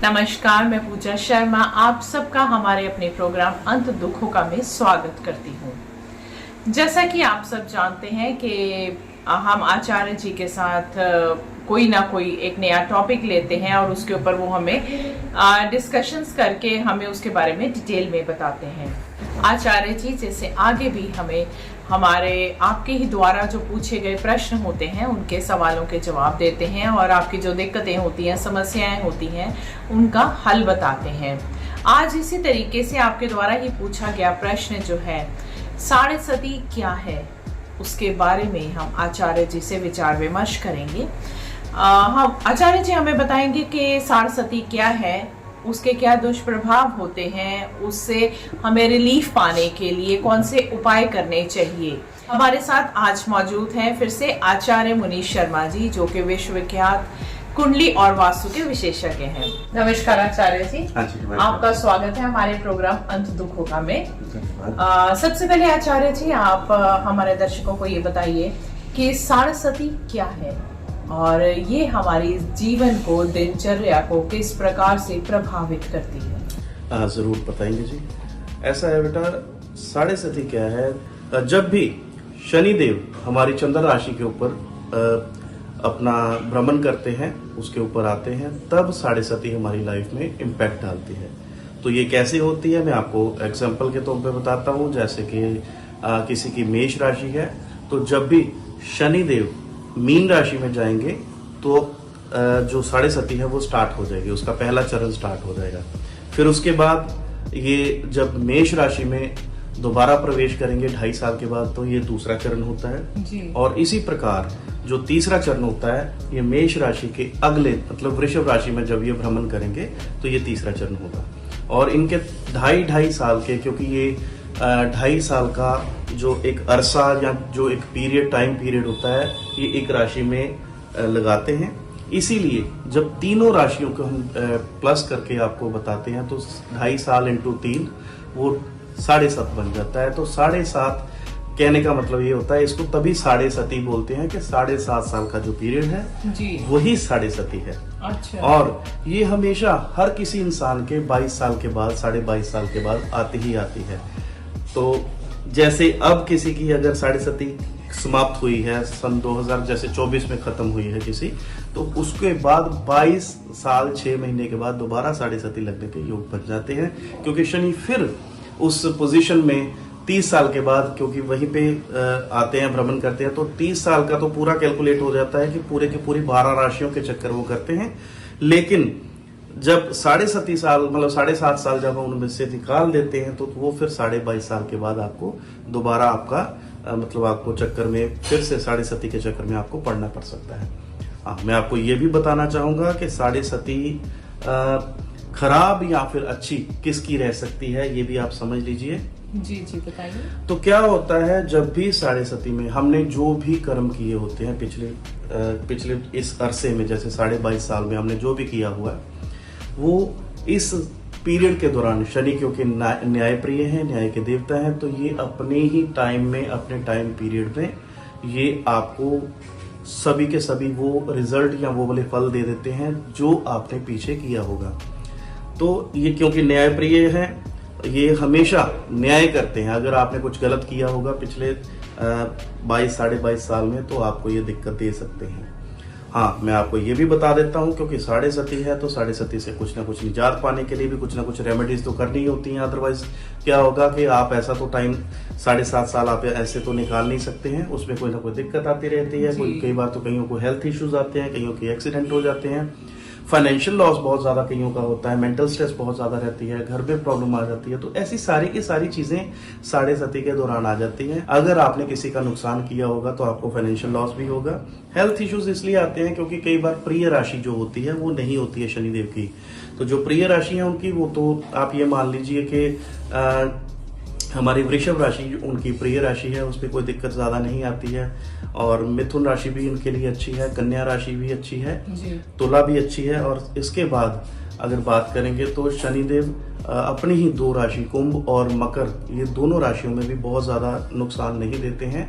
नमस्कार, मैं पूजा शर्मा आप सबका हमारे अपने प्रोग्राम अंत दुखों का में स्वागत करती हूँ। जैसा कि आप सब जानते हैं कि हम आचार्य जी के साथ कोई ना कोई एक नया टॉपिक लेते हैं और उसके ऊपर वो हमें डिस्कशंस करके हमें उसके बारे में डिटेल में बताते हैं। आचार्य जी जैसे आगे भी हमें हमारे आपके ही द्वारा जो पूछे गए प्रश्न होते हैं उनके सवालों के जवाब देते हैं और आपकी जो दिक्कतें होती हैं, समस्याएं होती हैं, उनका हल बताते हैं। आज इसी तरीके से आपके द्वारा ही पूछा गया प्रश्न जो है साढ़े सती क्या है, उसके बारे में हम आचार्य जी से विचार विमर्श करेंगे। हम आचार्य जी हमें बताएंगे कि साढ़े सती क्या है, उसके क्या दुष्प्रभाव होते हैं, उससे हमें रिलीफ पाने के लिए कौन से उपाय करने चाहिए। हमारे साथ आज मौजूद हैं फिर से आचार्य मुनीश शर्मा जी, जो कि विश्वविख्यात कुंडली और वास्तु के विशेषज्ञ हैं। नमस्कार आचार्य जी, आपका स्वागत है हमारे प्रोग्राम अंत दुखों का में। सबसे पहले आचार्य जी आप हमारे दर्शकों को ये बताइए कि साढ़े सती क्या है और ये हमारी जीवन को, दिनचर्या को किस प्रकार से प्रभावित करती है। जरूर बताएंगे जी। ऐसा है बेटा, साढ़े सती क्या है, जब भी शनिदेव हमारी चंद्र राशि के ऊपर अपना भ्रमण करते हैं, उसके ऊपर आते हैं, तब साढ़े सती हमारी लाइफ में इम्पैक्ट डालती है। तो ये कैसे होती है मैं आपको एग्जाम्पल के तौर पे बताता हूँ। जैसे कि किसी की मेष राशि है, तो जब भी शनिदेव मीन राशि में जाएंगे तो जो साढ़े सती है वो स्टार्ट हो जाएगी, उसका पहला चरण स्टार्ट हो जाएगा। फिर उसके बाद ये जब मेष राशि में दोबारा प्रवेश करेंगे 2.5 साल के बाद, तो ये दूसरा चरण होता है जी। और इसी प्रकार जो तीसरा चरण होता है, ये मेष राशि के अगले मतलब वृषभ राशि में जब ये भ्रमण करेंगे तो ये तीसरा चरण होगा। और इनके 2.5 साल के, क्योंकि ये 2.5 साल का जो एक अरसा या जो एक पीरियड, टाइम पीरियड होता है, ये एक राशि में लगाते हैं। इसीलिए जब तीनों राशियों को हम प्लस करके आपको बताते हैं तो 2.5 साल इंटू 3 वो 7.5 बन जाता है। तो 7.5 कहने का मतलब ये होता है, इसको तभी साढ़े सती बोलते हैं कि 7.5 साल का जो पीरियड है जी, वही साढ़े सती है। अच्छा। और ये हमेशा हर किसी इंसान के 22 साल के बाद, 22.5 साल के बाद आती ही आती है। तो जैसे अब किसी की अगर साढ़े सती समाप्त हुई है सन 2024 में खत्म हुई है किसी, तो उसके बाद 22 साल 6 महीने के बाद दोबारा साढ़े सती लगने के योग बन जाते हैं, क्योंकि शनि फिर उस पोजीशन में 30 साल के बाद, क्योंकि वहीं पे आते हैं, भ्रमण करते हैं, तो 30 साल का तो पूरा कैलकुलेट हो जाता है कि पूरे के पूरी 12 राशियों के चक्कर वो करते हैं। लेकिन जब साढ़े सती साल मतलब 7.5 साल जब हम उनमें से निकाल देते हैं तो वो फिर 22.5 साल के बाद आपको दोबारा आपका मतलब आपको चक्कर में फिर से साढ़े सती के चक्कर में आपको पड़ना पड़ सकता है। मैं आपको ये भी बताना चाहूंगा कि साढ़े सती खराब या फिर अच्छी किसकी रह सकती है, ये भी आप समझ लीजिए। जी जी बताइए। तो क्या होता है, जब भी साढ़े सती में हमने जो भी कर्म किए होते हैं पिछले इस अरसे में, जैसे 22.5 साल में हमने जो भी किया हुआ है, वो इस पीरियड के दौरान शनि क्योंकि न्याय प्रिय है, न्याय के देवता हैं, तो ये अपने ही टाइम में, अपने टाइम पीरियड में ये आपको सभी के सभी वो रिजल्ट या वो वाले फल दे देते हैं जो आपने पीछे किया होगा। तो ये क्योंकि न्याय प्रिय है, ये हमेशा न्याय करते हैं। अगर आपने कुछ गलत किया होगा पिछले 22-22.5 साल में, तो आपको ये दिक्कत दे सकते हैं। हाँ, मैं आपको ये भी बता देता हूँ, क्योंकि साढ़े सती है तो साढ़े सती से कुछ ना कुछ निजात पाने के लिए भी कुछ ना कुछ रेमेडीज तो करनी ही होती हैं। अदरवाइज क्या होगा कि आप ऐसा तो टाइम 7.5 साल आप ऐसे तो निकाल नहीं सकते हैं, उसमें कोई ना कोई दिक्कत आती रहती है। कई बार तो कईयों को हेल्थ इश्यूज आते हैं, कईयों के एक्सीडेंट हो जाते हैं, फाइनेंशियल लॉस बहुत ज्यादा कईयों का होता है, मेंटल स्ट्रेस बहुत ज्यादा रहती है, घर में प्रॉब्लम आ जाती है। तो ऐसी सारी की सारी चीजें साढ़े सती के दौरान आ जाती हैं। अगर आपने किसी का नुकसान किया होगा तो आपको फाइनेंशियल लॉस भी होगा। हेल्थ इश्यूज इसलिए आते हैं क्योंकि कई बार प्रिय राशि जो होती है वो नहीं होती है शनिदेव की। तो जो प्रिय राशि है उनकी, वो तो आप ये मान लीजिए कि हमारी वृषभ राशि उनकी प्रिय राशि है, उसमें कोई दिक्कत ज्यादा नहीं आती है। और मिथुन राशि भी उनके लिए अच्छी है, कन्या राशि भी अच्छी है, तुला भी अच्छी है। और इसके बाद अगर बात करेंगे तो शनिदेव अपनी ही 2 राशि कुंभ और मकर, ये दोनों राशियों में भी बहुत ज्यादा नुकसान नहीं देते हैं।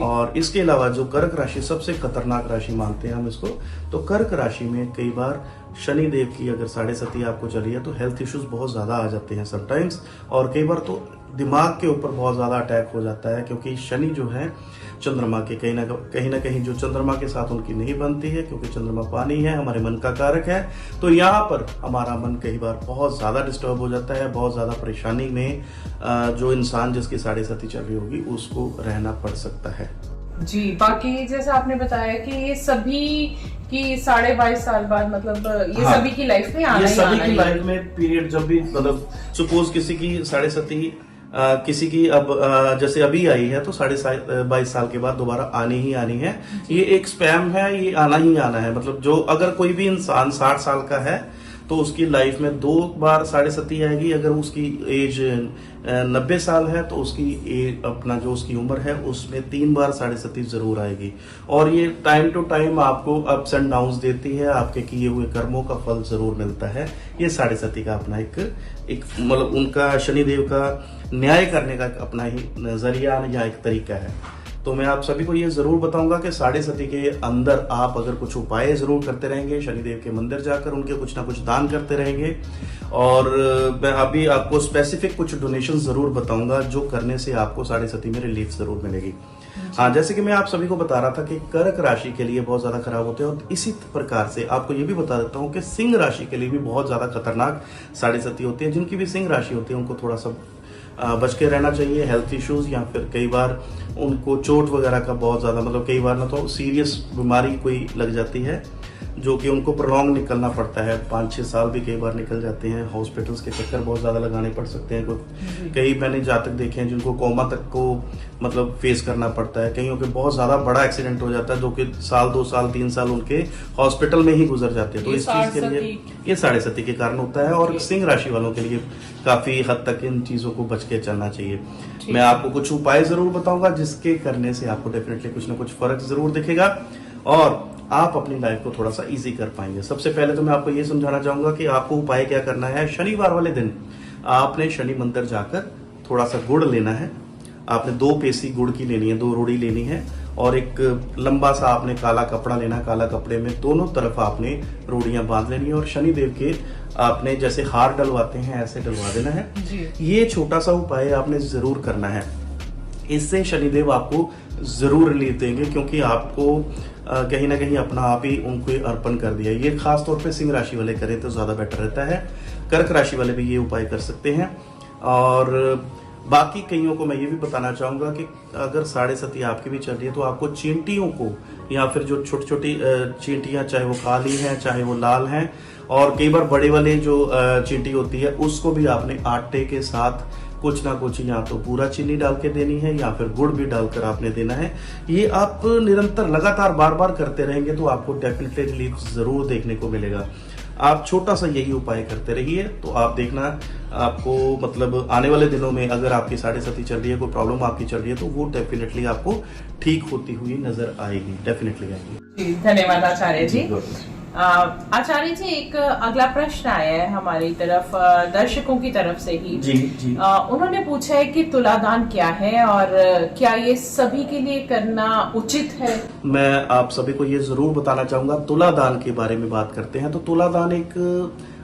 और इसके अलावा जो कर्क राशि सबसे खतरनाक राशि मानते हैं हम इसको, तो कर्क राशि में कई बार शनिदेव की अगर 7.5 आपको चली है तो हेल्थ इश्यूज बहुत ज्यादा आ जाते हैं समटाइम्स, और कई बार तो दिमाग के ऊपर बहुत ज्यादा अटैक हो जाता है, क्योंकि शनि जो है चंद्रमा के कहीं ना कहीं जो चंद्रमा के साथ उनकी नहीं बनती है, क्योंकि चंद्रमा पानी है, हमारे मन का कारक है। तो यहाँ पर हमारा मन कई बार बहुत ज्यादा डिस्टर्ब हो जाता है, बहुत ज्यादा परेशानी में जो इंसान जिसकी 7.5 चल रही होगी उसको रहना पड़ सकता है। जी, बाकी जैसा आपने बताया कि ये सभी की 22.5 साल बाद, मतलब ये सभी की लाइफ में आना ही आना है। सभी की लाइफ में पीरियड जब भी, मतलब सपोज किसी की 7.5 किसी की अब जैसे अभी आई है तो 22.5 साल के बाद दोबारा आनी ही आनी है। ये एक स्पैम है, ये आना ही आना है। मतलब जो अगर कोई भी इंसान 60 साल का है तो उसकी लाइफ में 2 बार 7.5 आएगी। अगर उसकी एज 90 साल है तो उसकी अपना जो उसकी उम्र है उसमें 3 बार 7.5 जरूर आएगी। और ये टाइम टू टाइम आपको अप्स एंड डाउन्स देती है, आपके किए हुए कर्मों का फल जरूर मिलता है। ये 7.5 का अपना एक मतलब उनका शनिदेव का न्याय करने का अपना ही नजरिया या एक तरीका है। तो मैं आप सभी को ये जरूर बताऊंगा कि 7.5 के अंदर आप अगर कुछ उपाय जरूर करते रहेंगे, शनिदेव के मंदिर जाकर उनके कुछ ना कुछ दान करते रहेंगे, और मैं अभी आपको स्पेसिफिक कुछ डोनेशन जरूर बताऊंगा जो करने से आपको 7.5 में रिलीफ जरूर मिलेगी। हाँ, जैसे कि मैं आप सभी को बता रहा था कि कर्क राशि के लिए बहुत ज्यादा खराब होते हैं, और इसी प्रकार से आपको ये भी बता देता हूँ कि सिंह राशि के लिए भी बहुत ज्यादा खतरनाक 7.5 होती है। जिनकी भी सिंह राशि होती है उनको थोड़ा सा बच के रहना चाहिए। हेल्थ इश्यूज या फिर कई बार उनको चोट वगैरह का बहुत ज्यादा, मतलब कई बार ना तो सीरियस बीमारी कोई लग जाती है जो कि उनको प्रोलॉन्ग निकलना पड़ता है। 5-6 साल भी कई बार निकल जाते हैं। हॉस्पिटल्स के चक्कर बहुत ज्यादा लगाने पड़ सकते हैं। कई मैंने जातक देखे हैं जिनको कोमा तक को मतलब फेस करना पड़ता है। कईयों के बहुत ज्यादा बड़ा एक्सीडेंट हो जाता है जो कि 1 2 साल 3 साल उनके हॉस्पिटल में ही गुजर जाते हैं। तो इस चीज के लिए ये 7.5 के कारण होता है। और सिंह राशि वालों के लिए काफी हद तक इन चीजों को बच के चलना चाहिए। मैं आपको कुछ उपाय जरूर बताऊंगा जिसके करने से आपको डेफिनेटली कुछ ना कुछ फर्क जरूर दिखेगा और आप अपनी लाइफ को थोड़ा सा इजी कर पाएंगे। सबसे पहले तो मैं आपको ये समझाना चाहूंगा कि आपको उपाय क्या करना है। शनिवार वाले दिन आपने शनि मंदिर जाकर थोड़ा सा गुड़ लेना है। आपने 2 पेसी गुड़ की लेनी है, 2 रोड़ी लेनी है, और एक लंबा सा आपने काला कपड़ा लेना है। काला कपड़े में दोनों तरफ आपने रोड़ियां बांध लेनी है और शनिदेव के आपने जैसे हार डलवाते हैं ऐसे डलवा देना है। ये छोटा सा उपाय आपने जरूर करना है। इससे शनिदेव आपको जरूर रिलीफ देंगे, क्योंकि आपको कहीं ना कहीं अपना आप ही उनको अर्पण कर दिया। ये खास तौर पे सिंह राशि वाले करें तो ज्यादा बेटर रहता है। कर्क राशि वाले भी ये उपाय कर सकते हैं। और बाकी कईयों को मैं ये भी बताना चाहूंगा कि अगर 7.5 आपकी भी चल रही है तो आपको चींटियों को, या फिर जो छोटी छोटी चींटियां, चाहे वो काली हैं चाहे वो लाल हैं, और कई बार बड़े वाले जो चींटी होती है उसको भी आपने आटे के साथ कुछ ना कुछ या तो पूरा चीनी डाल के देनी है या फिर गुड़ भी डालकर आपने देना है। ये आप निरंतर लगातार बार बार करते रहेंगे तो आपको डेफिनेटली रिलीफ जरूर देखने को मिलेगा। आप छोटा सा यही उपाय करते रहिए तो आप देखना आपको मतलब आने वाले दिनों में अगर आपकी 7.5 चल रही है, कोई प्रॉब्लम आपकी चल रही है, तो वो डेफिनेटली आपको ठीक होती हुई नजर आएगी, डेफिनेटली आएगी। धन्यवाद आचार्य जी। आचार्य जी, एक अगला प्रश्न आया है हमारी तरफ दर्शकों की तरफ से ही। जी जी। उन्होंने पूछा है कि तुलादान क्या है और क्या ये सभी के लिए करना उचित है। मैं आप सभी को ये जरूर बताना चाहूंगा। तुलादान के बारे में बात करते हैं तो तुलादान एक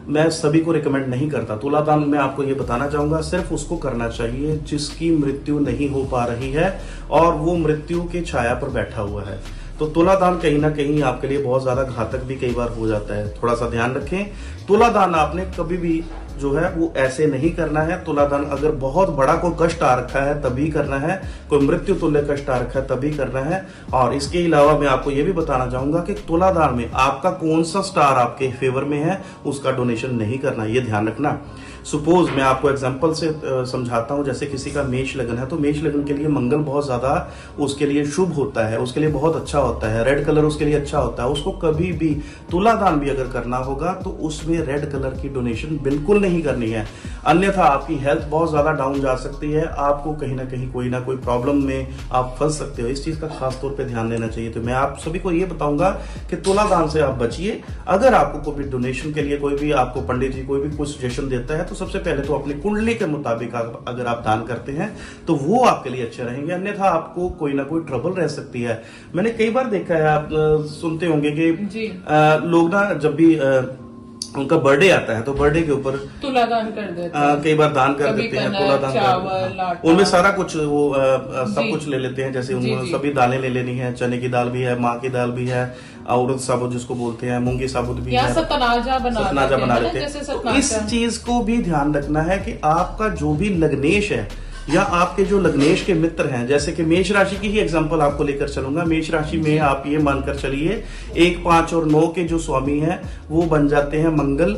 मैं सभी को रिकमेंड नहीं करता। तुलादान मैं आपको ये बताना चाहूंगा सिर्फ उसको करना चाहिए जिसकी मृत्यु नहीं हो पा रही है और वो मृत्यु की छाया पर बैठा हुआ है। तो तुलादान कहीं ना कहीं आपके लिए बहुत ज्यादा घातक भी कई बार हो जाता है, थोड़ा सा ध्यान रखें। तुलादान आपने कभी भी जो है वो ऐसे नहीं करना है। तुलादान अगर बहुत बड़ा कोई कष्ट आ रखा है तभी करना है, कोई मृत्यु तुल्य कष्ट आ रखा है तभी करना है। और इसके अलावा मैं आपको ये भी बताना चाहूंगा कि तुलादान में आपका कौन सा स्टार आपके फेवर में है उसका डोनेशन नहीं करना, ये ध्यान रखना। सपोज मैं आपको एग्जांपल से समझाता हूं, जैसे किसी का मेष लगन है तो मेष लगन के लिए मंगल बहुत ज्यादा उसके लिए शुभ होता है, उसके लिए बहुत अच्छा होता है, रेड कलर उसके लिए अच्छा होता है। उसको कभी भी तुला दान भी अगर करना होगा तो उसमें रेड कलर की डोनेशन बिल्कुल नहीं करनी है, अन्यथा आपकी हेल्थ बहुत ज्यादा डाउन जा सकती है, आपको कहीं ना कहीं कोई ना कोई प्रॉब्लम में आप फंस सकते हो। इस चीज का खास तौर पे ध्यान देना चाहिए। तो मैं आप सभी को ये बताऊंगा कि तुला दान से आप बचिए। अगर आपको कोई डोनेशन के लिए कोई भी आपको पंडित जी कोई भी कुछ सजेशन देता है तो सबसे पहले तो अपनी कुंडली के मुताबिक अगर आप दान करते हैं तो वो आपके लिए अच्छे रहेंगे, अन्यथा आपको कोई ना कोई ट्रबल रह सकती है। मैंने कई बार देखा है, आप सुनते होंगे कि लोग ना जब भी उनका बर्थडे आता है तो बर्थडे के ऊपर तुला दान कर देते हैं, कई बार दान कर देते हैं, तुला दान कर उनमें सारा कुछ वो सब कुछ ले लेते हैं। जैसे उन्होंने सभी दालें ले लेनी है, चने की दाल भी है, माँ की दाल भी है, उड़द साबुत जिसको बोलते हैं, मूंगी साबुत भी है, सतनाजा बना लेते हैं। तो इस चीज को भी ध्यान रखना है कि आपका जो भी लग्नेश है या आपके जो लग्नेश के मित्र हैं, जैसे कि मेष राशि की ही एग्जांपल आपको लेकर चलूंगा। मेष राशि में आप ये मानकर चलिए 1, 5 और 9 के जो स्वामी हैं वो बन जाते हैं मंगल,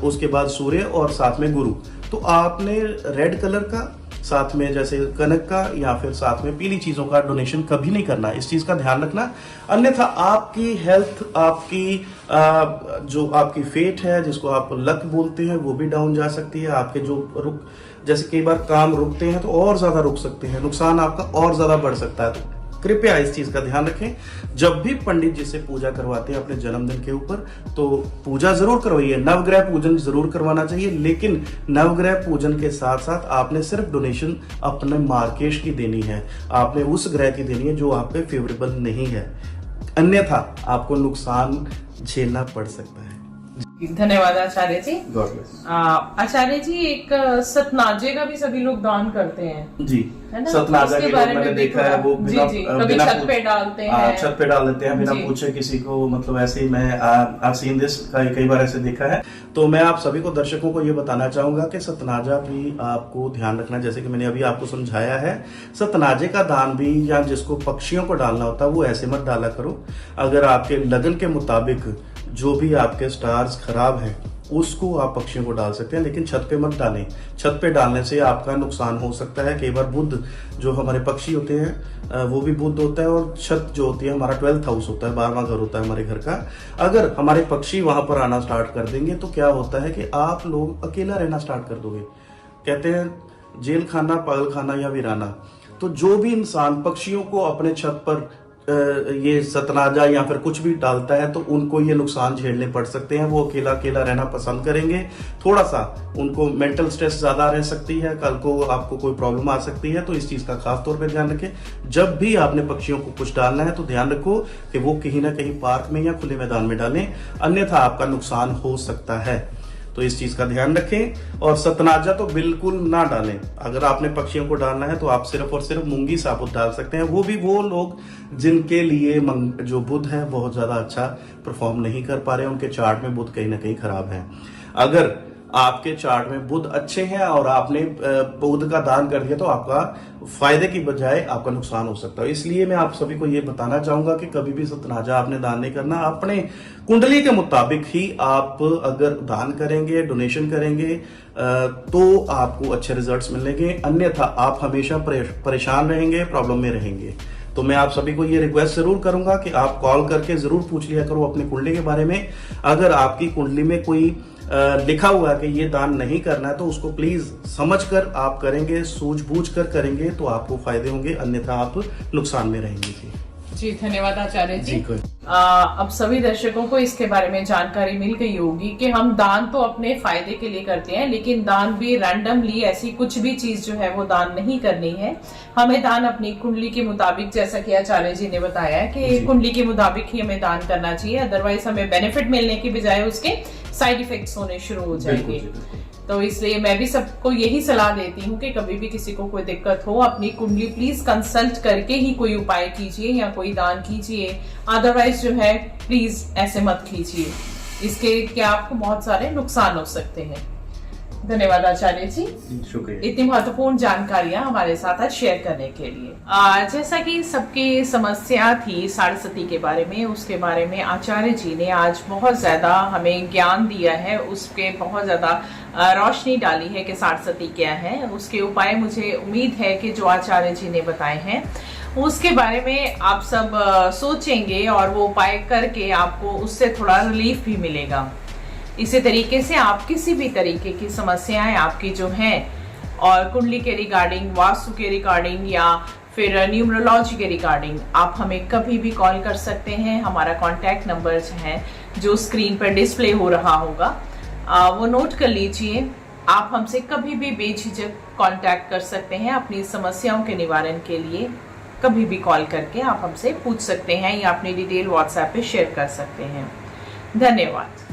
उसके बाद सूर्य और साथ में गुरु। तो आपने रेड कलर का, साथ में जैसे कनक का या फिर साथ में पीली चीजों का डोनेशन कभी नहीं करना, इस चीज का ध्यान रखना, अन्यथा आपकी हेल्थ, आपकी जो आपकी फेट है जिसको आप लक बोलते हैं वो भी डाउन जा सकती है। आपके जो जैसे कई बार काम रुकते हैं तो और ज्यादा रुक सकते हैं, नुकसान आपका और ज्यादा बढ़ सकता है। तो कृपया इस चीज का ध्यान रखें। जब भी पंडित जी से पूजा करवाते हैं अपने जन्मदिन के ऊपर तो पूजा जरूर करवाइए, नवग्रह पूजन जरूर करवाना चाहिए, लेकिन नवग्रह पूजन के साथ साथ आपने सिर्फ डोनेशन अपने मार्केश की देनी है, आपने उस ग्रह की देनी है जो आप पे फेवरेबल नहीं है, अन्यथा आपको नुकसान झेलना पड़ सकता है। धन्यवाद आचार्य जी। God bless. आचार्य जी, एक सतनाजे का भी सभी लोग दान करते हैं जी, सतनाजा के बारे में मैंने देखा है, वो बिना छत पे डालते हैं, छत पे डाल देते हैं बिना पूछे किसी को, मतलब ऐसे ही मैं आई सीन दिस कई बार ऐसे देखा है। तो मैं आप सभी को, दर्शकों को ये बताना चाहूंगा कि सतनाजा भी आपको ध्यान रखना, जैसे कि मैंने अभी आपको समझाया है, सतनाजे का दान भी या जिसको पक्षियों को डालना होता है वो ऐसे मत डाला करो। अगर आपके लगन के मुताबिक जो भी आपके स्टार्स खराब हैं उसको आप पक्षियों को डाल सकते हैं, लेकिन छत पे मत डालें। छत पे डालने से आपका नुकसान हो सकता है। कई बार बुध जो हमारे पक्षी होते हैं वो भी बुध होता है, और छत जो होती है हमारा 12th हाउस होता है, 12वां घर होता है हमारे घर का। अगर हमारे पक्षी वहां पर आना स्टार्ट कर देंगे तो क्या होता है कि आप लोग अकेला रहना स्टार्ट कर दोगे। कहते हैं जेल खाना, पागल खाना या वीराना। तो जो भी इंसान पक्षियों को अपने छत पर ये सतनाजा या फिर कुछ भी डालता है तो उनको ये नुकसान झेलने पड़ सकते हैं। वो अकेला अकेला रहना पसंद करेंगे, थोड़ा सा उनको मेंटल स्ट्रेस ज्यादा रह सकती है, कल को आपको कोई प्रॉब्लम आ सकती है। तो इस चीज का खास तौर पे ध्यान रखें। जब भी आपने पक्षियों को कुछ डालना है तो ध्यान रखो कि वो कहीं ना कहीं पार्क में या खुले मैदान में डालें, अन्यथा आपका नुकसान हो सकता है। तो इस चीज का ध्यान रखें। और सतनाजा तो बिल्कुल ना डालें। अगर आपने पक्षियों को डालना है तो आप सिर्फ और सिर्फ मूंगी साबुत डाल सकते हैं, वो भी वो लोग जिनके लिए जो बुध है बहुत ज्यादा अच्छा परफॉर्म नहीं कर पा रहे हैं, उनके चार्ट में बुध कहीं ना कहीं खराब है। अगर आपके चार्ट में बुध अच्छे हैं और आपने बुध का दान कर दिया तो आपका फायदे की बजाय आपका नुकसान हो सकता है। इसलिए मैं आप सभी को ये बताना चाहूंगा कि कभी भी सतनाजा आपने दान नहीं करना। अपने कुंडली के मुताबिक ही आप अगर दान करेंगे, डोनेशन करेंगे तो आपको अच्छे रिजल्ट्स मिलेंगे, अन्यथा आप हमेशा परेशान रहेंगे, प्रॉब्लम में रहेंगे। तो मैं आप सभी को ये रिक्वेस्ट जरूर करूंगा कि आप कॉल करके जरूर पूछ लिया करो अपनी कुंडली के बारे में। अगर आपकी कुंडली में कोई लिखा हुआ है कि ये दान नहीं करना है तो उसको प्लीज समझकर आप करेंगे, सूझबूझ कर करेंगे तो आपको फायदे होंगे, अन्यथा आप नुकसान में रहेंगे। जी धन्यवाद आचार्य जी। अब सभी दर्शकों को इसके बारे में जानकारी मिल गई होगी कि हम दान तो अपने फायदे के लिए करते हैं, लेकिन दान भी रैंडमली ऐसी कुछ भी चीज जो है वो दान नहीं करनी है। हमें दान अपनी कुंडली के मुताबिक, जैसा कि आचार्य जी ने बताया कि कुंडली के मुताबिक ही हमें दान करना चाहिए, अदरवाइज हमें बेनिफिट मिलने की बजाय उसके साइड इफेक्ट्स होने शुरू हो जाएंगे। तो इसलिए मैं भी सबको यही सलाह देती हूँ कि कभी भी किसी को कोई दिक्कत हो अपनी कुंडली प्लीज कंसल्ट करके ही कोई उपाय कीजिए या कोई दान कीजिए, अदरवाइज जो है प्लीज ऐसे मत कीजिए, इसके क्या आपको बहुत सारे नुकसान हो सकते हैं। धन्यवाद आचार्य जी, शुक्रिया। इतनी महत्वपूर्ण जानकारियां हमारे साथ आज शेयर करने के लिए। जैसा कि सबकी समस्या थी साढ़े के बारे में, उसके बारे में आचार्य जी ने आज बहुत ज्यादा हमें ज्ञान दिया है, उसके बहुत ज्यादा रोशनी डाली है कि साढ़े क्या है। उसके उपाय मुझे उम्मीद है कि जो आचार्य जी ने बताए हैं उसके बारे में आप सब सोचेंगे और वो उपाय करके आपको उससे थोड़ा रिलीफ भी मिलेगा। इसी तरीके से आप किसी भी तरीके की समस्याएं आपकी जो हैं और कुंडली के रिगार्डिंग, वास्तु के रिगार्डिंग या फिर न्यूमरोलॉजी के रिगार्डिंग आप हमें कभी भी कॉल कर सकते हैं। हमारा कॉन्टैक्ट नंबर है जो स्क्रीन पर डिस्प्ले हो रहा होगा, वो नोट कर लीजिए। आप हमसे कभी भी बेझिझक कांटेक्ट कर सकते हैं अपनी समस्याओं के निवारण के लिए। कभी भी कॉल करके आप हमसे पूछ सकते हैं या अपनी डिटेल व्हाट्सएप पे शेयर कर सकते हैं। धन्यवाद।